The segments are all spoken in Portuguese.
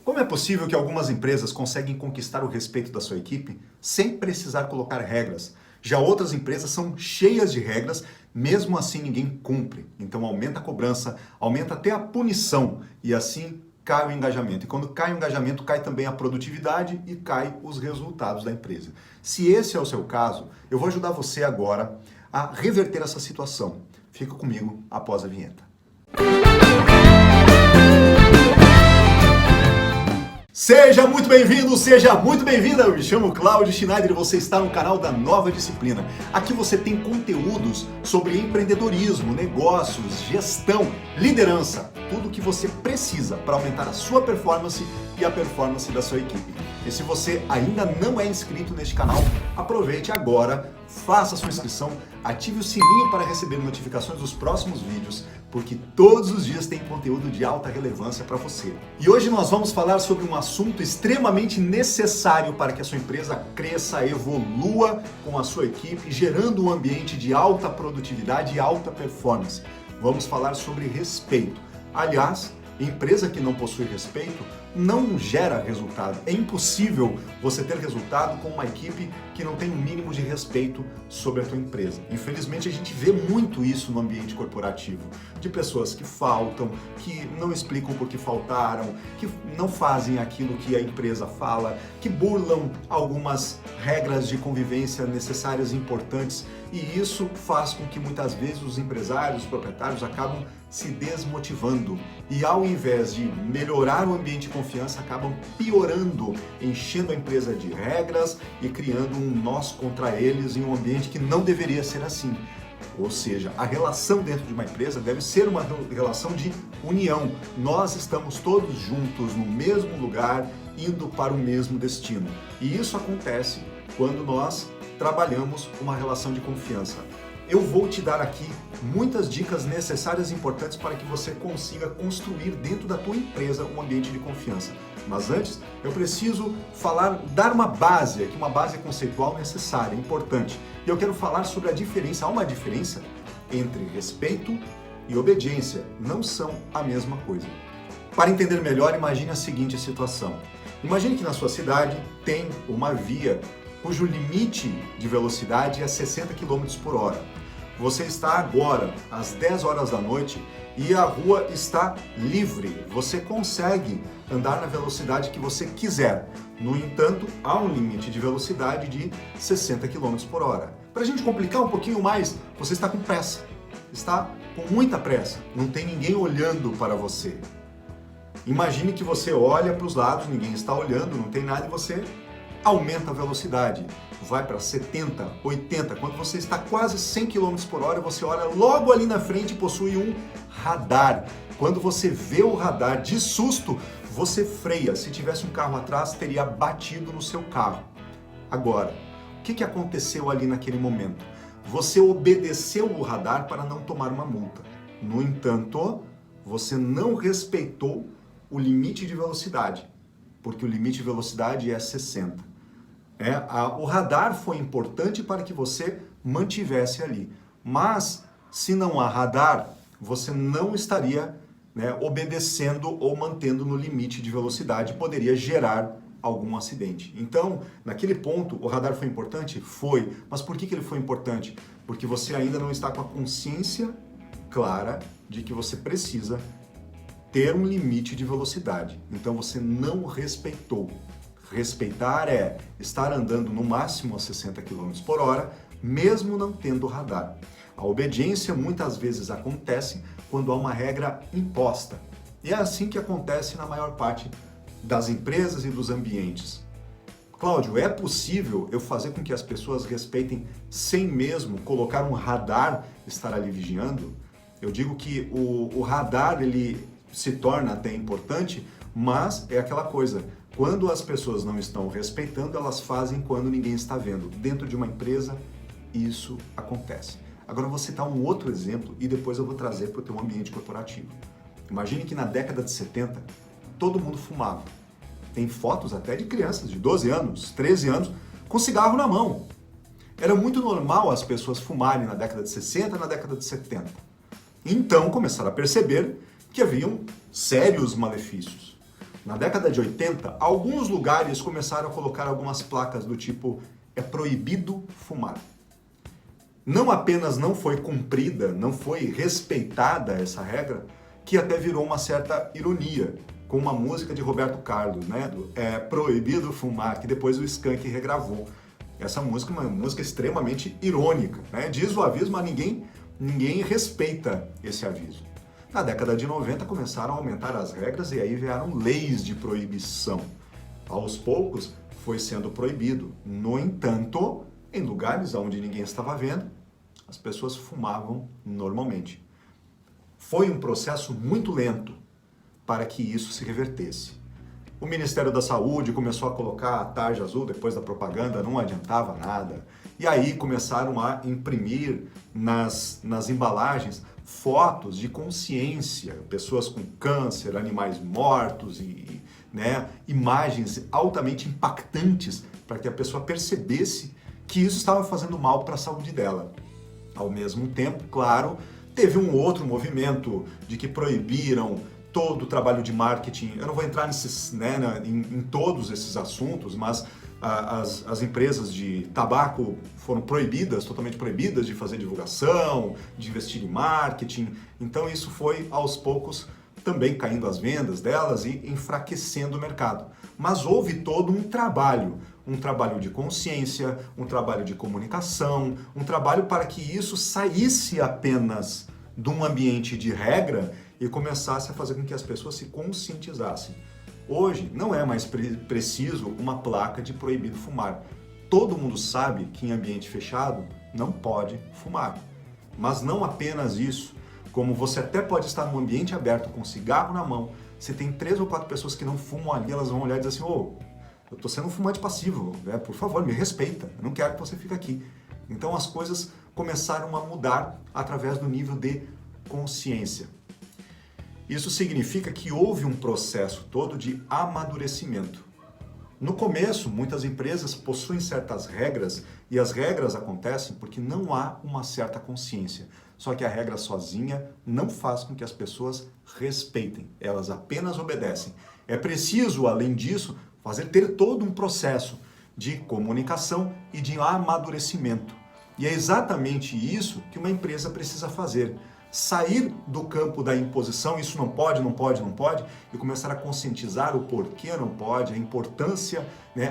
Como é possível que algumas empresas conseguem conquistar o respeito da sua equipe sem precisar colocar regras? Já outras empresas são cheias de regras, mesmo assim ninguém cumpre. Então aumenta a cobrança, aumenta até a punição e assim cai o engajamento. E quando cai o engajamento, cai também a produtividade e cai os resultados da empresa. Se esse é o seu caso, eu vou ajudar você agora a reverter essa situação. Fica comigo após a vinheta. Seja muito bem-vindo, seja muito bem-vinda! Eu me chamo Cláudio Schneider e você está no canal da Nova Disciplina. Aqui você tem conteúdos sobre empreendedorismo, negócios, gestão, liderança, tudo o que você precisa para aumentar a sua performance e a performance da sua equipe. E se você ainda não é inscrito neste canal, aproveite agora, faça sua inscrição, ative o sininho para receber notificações dos próximos vídeos, porque todos os dias tem conteúdo de alta relevância para você. E hoje nós vamos falar sobre um assunto extremamente necessário para que a sua empresa cresça, evolua com a sua equipe, gerando um ambiente de alta produtividade e alta performance. Vamos falar sobre respeito. Aliás, empresa que não possui respeito não gera resultado. É impossível você ter resultado com uma equipe que não tem um mínimo de respeito sobre a tua empresa. Infelizmente a gente vê muito isso no ambiente corporativo, de pessoas que faltam, que não explicam por que faltaram, que não fazem aquilo que a empresa fala, que burlam algumas regras de convivência necessárias e importantes, e isso faz com que muitas vezes os empresários, os proprietários acabam se desmotivando e ao invés de melhorar o ambiente de confiança, acabam piorando, enchendo a empresa de regras e criando um nós contra eles em um ambiente que não deveria ser assim. Ou seja, a relação dentro de uma empresa deve ser uma relação de união. Nós estamos todos juntos no mesmo lugar, indo para o mesmo destino. E isso acontece quando nós trabalhamos uma relação de confiança. Eu vou te dar aqui muitas dicas necessárias e importantes para que você consiga construir dentro da tua empresa um ambiente de confiança. Mas antes, eu preciso dar uma base aqui, uma base conceitual necessária, importante. E eu quero falar sobre a diferença. Há uma diferença entre respeito e obediência. Não são a mesma coisa. Para entender melhor, imagine a seguinte situação. Imagine que na sua cidade tem uma via cujo limite de velocidade é 60 km por hora. Você está agora às 10 horas da noite e a rua está livre. Você consegue andar na velocidade que você quiser. No entanto, há um limite de velocidade de 60 km por hora. Para a gente complicar um pouquinho mais, você está com pressa. Está com muita pressa. Não tem ninguém olhando para você. Imagine que você olha para os lados, ninguém está olhando, não tem nada e você aumenta a velocidade, vai para 70, 80, quando você está quase 100 km por hora, você olha logo ali na frente e possui um radar. Quando você vê o radar de susto, você freia. Se tivesse um carro atrás, teria batido no seu carro. Agora, o que aconteceu ali naquele momento? Você obedeceu o radar para não tomar uma multa. No entanto, você não respeitou o limite de velocidade, porque o limite de velocidade é 60. O radar foi importante para que você mantivesse ali. Mas, se não há radar, você não estaria obedecendo ou mantendo no limite de velocidade, poderia gerar algum acidente. Então, naquele ponto, o radar foi importante? Foi. Mas por que ele foi importante? Porque você ainda não está com a consciência clara de que você precisa ter um limite de velocidade. Então, você não respeitou. Respeitar é estar andando no máximo a 60 km por hora, mesmo não tendo radar. A obediência muitas vezes acontece quando há uma regra imposta. E é assim que acontece na maior parte das empresas e dos ambientes. Cláudio, é possível eu fazer com que as pessoas respeitem sem mesmo colocar um radar estar ali vigiando? Eu digo que o radar ele se torna até importante, mas é aquela coisa. Quando as pessoas não estão respeitando, elas fazem quando ninguém está vendo. Dentro de uma empresa, isso acontece. Agora eu vou citar um outro exemplo e depois eu vou trazer para o teu ambiente corporativo. Imagine que na década de 70, todo mundo fumava. Tem fotos até de crianças de 12 anos, 13 anos, com cigarro na mão. Era muito normal as pessoas fumarem na década de 60, na década de 70. Então começaram a perceber que haviam sérios malefícios. Na década de 80, alguns lugares começaram a colocar algumas placas do tipo é proibido fumar. Não apenas não foi cumprida, não foi respeitada essa regra, que até virou uma certa ironia, com uma música de Roberto Carlos, né? Do É Proibido Fumar, que depois o Skank regravou. Essa música é uma música extremamente irônica, né? Diz o aviso, mas ninguém respeita esse aviso. Na década de 90 começaram a aumentar as regras e aí vieram leis de proibição. Aos poucos foi sendo proibido. No entanto, em lugares onde ninguém estava vendo, as pessoas fumavam normalmente. Foi um processo muito lento para que isso se revertesse. O Ministério da Saúde começou a colocar a tarja azul depois da propaganda, não adiantava nada. E aí começaram a imprimir nas embalagens fotos de consciência, pessoas com câncer, animais mortos e imagens altamente impactantes para que a pessoa percebesse que isso estava fazendo mal para a saúde dela. Ao mesmo tempo, claro, teve um outro movimento de que proibiram todo o trabalho de marketing. Eu não vou entrar em todos esses assuntos, mas as empresas de tabaco foram proibidas, totalmente proibidas de fazer divulgação, de investir em marketing. Então isso foi, aos poucos, também caindo as vendas delas e enfraquecendo o mercado. Mas houve todo um trabalho de consciência, um trabalho de comunicação, um trabalho para que isso saísse apenas de um ambiente de regra e começasse a fazer com que as pessoas se conscientizassem. Hoje não é mais preciso uma placa de proibido fumar. Todo mundo sabe que em ambiente fechado não pode fumar. Mas não apenas isso, como você até pode estar num ambiente aberto com cigarro na mão, se tem 3 ou 4 pessoas que não fumam ali, elas vão olhar e dizer assim, eu estou sendo um fumante passivo, por favor, me respeita, eu não quero que você fique aqui. Então as coisas começaram a mudar através do nível de consciência. Isso significa que houve um processo todo de amadurecimento. No começo, muitas empresas possuem certas regras e as regras acontecem porque não há uma certa consciência. Só que a regra sozinha não faz com que as pessoas respeitem, elas apenas obedecem. É preciso, além disso, ter todo um processo de comunicação e de amadurecimento. E é exatamente isso que uma empresa precisa fazer. Sair do campo da imposição, isso não pode, e começar a conscientizar o porquê não pode, a importância,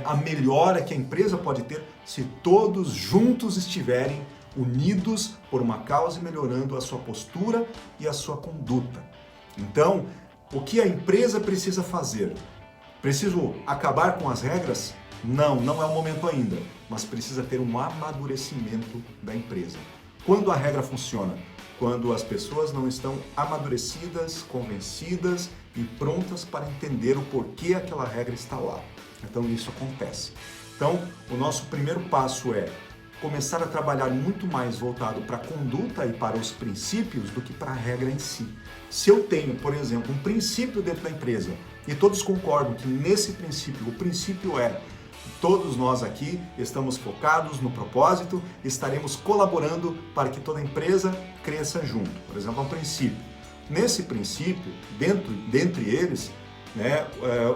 a melhora que a empresa pode ter se todos juntos estiverem unidos por uma causa e melhorando a sua postura e a sua conduta. Então, o que a empresa precisa fazer? Preciso acabar com as regras? Não é o momento ainda, mas precisa ter um amadurecimento da empresa. Quando a regra funciona? Quando as pessoas não estão amadurecidas, convencidas e prontas para entender o porquê aquela regra está lá. Então isso acontece. Então o nosso primeiro passo é começar a trabalhar muito mais voltado para a conduta e para os princípios do que para a regra em si. Se eu tenho, por exemplo, um princípio dentro da empresa e todos concordam que nesse princípio, o princípio é todos nós aqui estamos focados no propósito, estaremos colaborando para que toda a empresa cresça junto. Por exemplo, um princípio. Nesse princípio, dentre eles,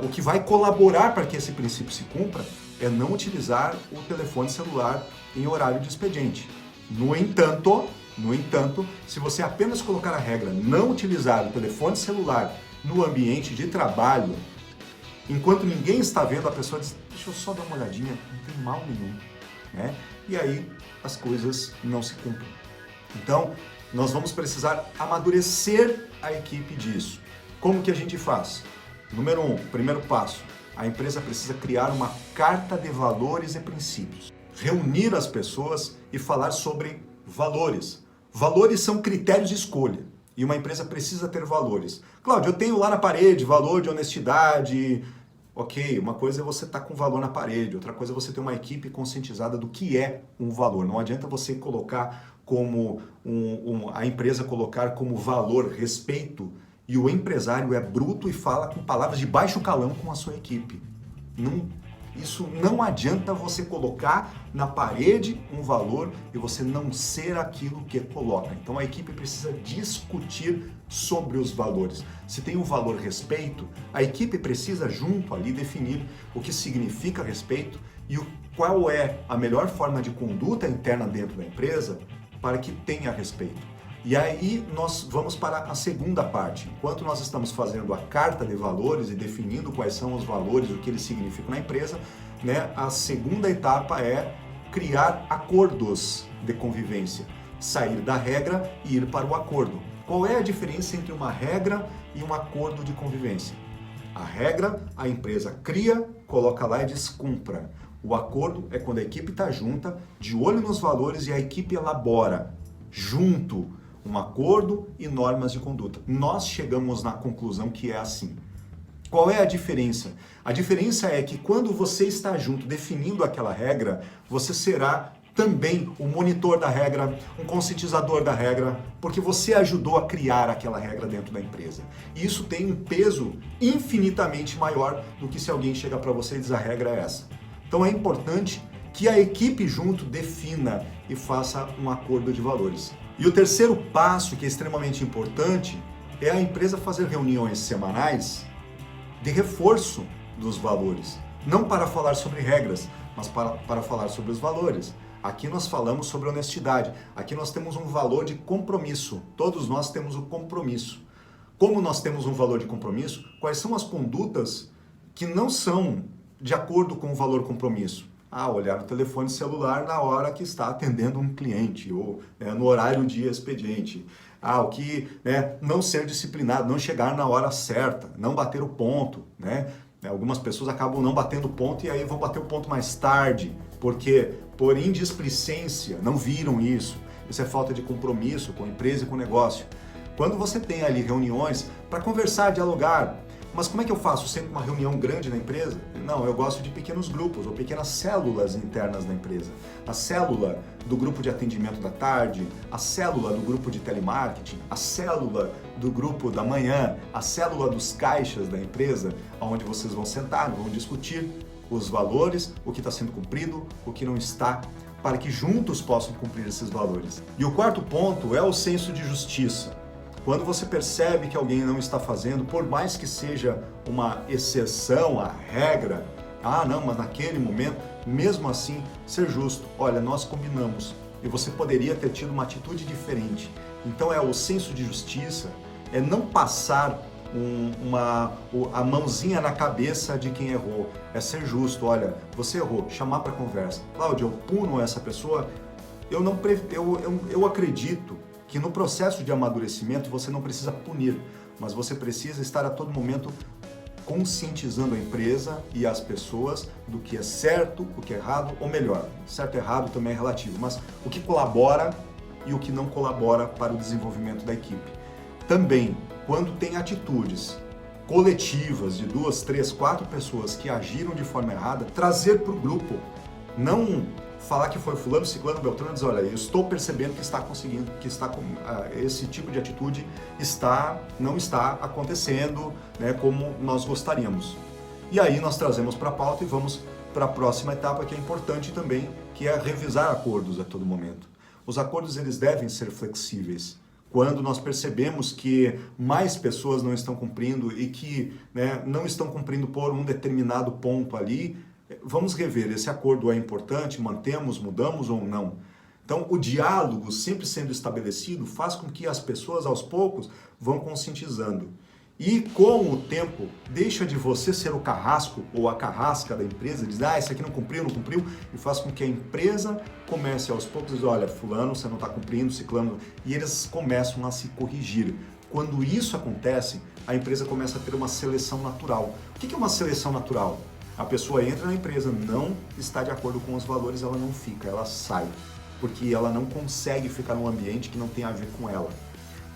o que vai colaborar para que esse princípio se cumpra é não utilizar o telefone celular em horário de expediente. No entanto, se você apenas colocar a regra não utilizar o telefone celular no ambiente de trabalho, enquanto ninguém está vendo, a pessoa diz, deixa eu só dar uma olhadinha, não tem mal nenhum. E aí as coisas não se cumprem. Então, nós vamos precisar amadurecer a equipe disso. Como que a gente faz? Número 1, primeiro passo, a empresa precisa criar uma carta de valores e princípios. Reunir as pessoas e falar sobre valores. Valores são critérios de escolha. E uma empresa precisa ter valores. Cláudio, eu tenho lá na parede valor de honestidade. Ok, uma coisa é você estar com valor na parede, outra coisa é você ter uma equipe conscientizada do que é um valor. Não adianta você colocar como a empresa colocar como valor respeito e o empresário é bruto e fala com palavras de baixo calão com a sua equipe. Isso não adianta você colocar na parede um valor e você não ser aquilo que coloca. Então a equipe precisa discutir sobre os valores. Se tem o valor respeito, a equipe precisa junto ali definir o que significa respeito e qual é a melhor forma de conduta interna dentro da empresa para que tenha respeito. E aí nós vamos para a segunda parte. Enquanto nós estamos fazendo a carta de valores e definindo quais são os valores, o que eles significam na empresa, né, a segunda etapa é criar acordos de convivência. Sair da regra e ir para o acordo. Qual é a diferença entre uma regra e um acordo de convivência? A regra, a empresa cria, coloca lá e diz cumpra. O acordo é quando a equipe está junta, de olho nos valores e a equipe elabora junto um acordo e normas de conduta. Nós chegamos na conclusão que é assim. Qual é a diferença? A diferença é que quando você está junto definindo aquela regra, você será também o monitor da regra, um conscientizador da regra, porque você ajudou a criar aquela regra dentro da empresa. E isso tem um peso infinitamente maior do que se alguém chega para você e diz a regra é essa. Então é importante que a equipe junto defina e faça um acordo de valores. E o terceiro passo, que é extremamente importante, é a empresa fazer reuniões semanais de reforço dos valores. Não para falar sobre regras, mas para falar sobre os valores. Aqui nós falamos sobre honestidade. Aqui nós temos um valor de compromisso. Todos nós temos o compromisso. Como nós temos um valor de compromisso, quais são as condutas que não são de acordo com o valor compromisso? Olhar o telefone celular na hora que está atendendo um cliente ou no horário de expediente. O que não ser disciplinado, não chegar na hora certa, não bater o ponto. Algumas pessoas acabam não batendo o ponto e aí vão bater o ponto mais tarde, porque por indisplicência não viram isso. Isso é falta de compromisso com a empresa e com o negócio. Quando você tem ali reuniões para conversar, dialogar, mas como é que eu faço? Sempre uma reunião grande na empresa? Não, eu gosto de pequenos grupos ou pequenas células internas da empresa. A célula do grupo de atendimento da tarde, a célula do grupo de telemarketing, a célula do grupo da manhã, a célula dos caixas da empresa, onde vocês vão sentar, vão discutir os valores, o que está sendo cumprido, o que não está, para que juntos possam cumprir esses valores. E o quarto ponto é o senso de justiça. Quando você percebe que alguém não está fazendo, por mais que seja uma exceção à regra, não, mas naquele momento, mesmo assim, ser justo. Olha, nós combinamos e você poderia ter tido uma atitude diferente. Então é o senso de justiça, é não passar a mãozinha na cabeça de quem errou. É ser justo, olha, você errou, chamar para conversa. Cláudio, eu puno essa pessoa, eu acredito que no processo de amadurecimento você não precisa punir, mas você precisa estar a todo momento conscientizando a empresa e as pessoas do que é certo, o que é errado, ou melhor, certo e errado também é relativo, mas o que colabora e o que não colabora para o desenvolvimento da equipe. Também, quando tem atitudes coletivas de 2, 3, 4 pessoas que agiram de forma errada, trazer para o grupo, não falar que foi fulano, ciclano, beltrano, dizer, olha, eu estou percebendo que está conseguindo, que está com esse tipo de atitude não está acontecendo, como nós gostaríamos. E aí nós trazemos para a pauta e vamos para a próxima etapa, que é importante também, que é revisar acordos a todo momento. Os acordos eles devem ser flexíveis. Quando nós percebemos que mais pessoas não estão cumprindo e que não estão cumprindo por um determinado ponto ali, vamos rever, esse acordo é importante, mantemos, mudamos ou não? Então, o diálogo sempre sendo estabelecido faz com que as pessoas, aos poucos, vão conscientizando. E com o tempo, deixa de você ser o carrasco ou a carrasca da empresa, diz, esse aqui não cumpriu, e faz com que a empresa comece aos poucos a dizer, olha, fulano, você não está cumprindo, ciclano, e eles começam a se corrigir. Quando isso acontece, a empresa começa a ter uma seleção natural. O que é uma seleção natural? A pessoa entra na empresa, não está de acordo com os valores, ela não fica, ela sai. Porque ela não consegue ficar num ambiente que não tem a ver com ela.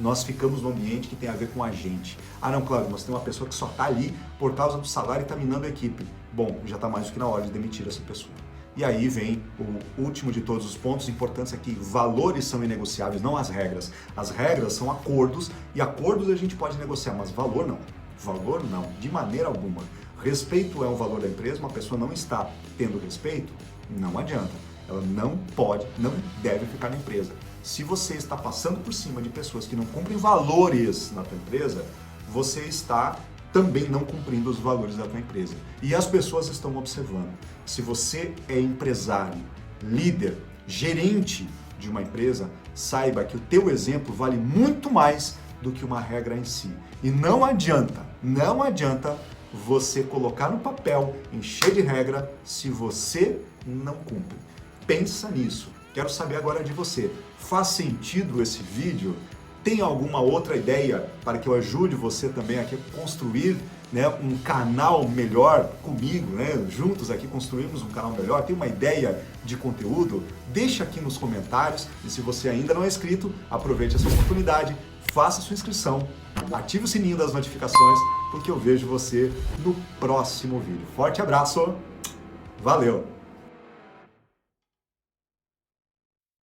Nós ficamos num ambiente que tem a ver com a gente. Não, Cláudio, mas tem uma pessoa que só está ali por causa do salário e está minando a equipe. Bom, já está mais do que na hora de demitir essa pessoa. E aí vem o último de todos os pontos importantes aqui. Valores são inegociáveis, não as regras. As regras são acordos e acordos a gente pode negociar, mas valor não. Valor não, de maneira alguma. Respeito é um valor da empresa, uma pessoa não está tendo respeito, não adianta. Ela não pode, não deve ficar na empresa. Se você está passando por cima de pessoas que não cumprem valores na tua empresa, você está também não cumprindo os valores da tua empresa. E as pessoas estão observando. Se você é empresário, líder, gerente de uma empresa, saiba que o teu exemplo vale muito mais do que uma regra em si. E não adianta você colocar no papel, encher de regra, se você não cumpre. Pensa nisso. Quero saber agora de você. Faz sentido esse vídeo? Tem alguma outra ideia para que eu ajude você também aqui a construir, né, um canal melhor comigo, né? Juntos aqui construímos um canal melhor? Tem uma ideia de conteúdo? Deixa aqui nos comentários. E se você ainda não é inscrito, aproveite essa oportunidade, faça sua inscrição, ative o sininho das notificações, porque eu vejo você no próximo vídeo. Forte abraço, valeu!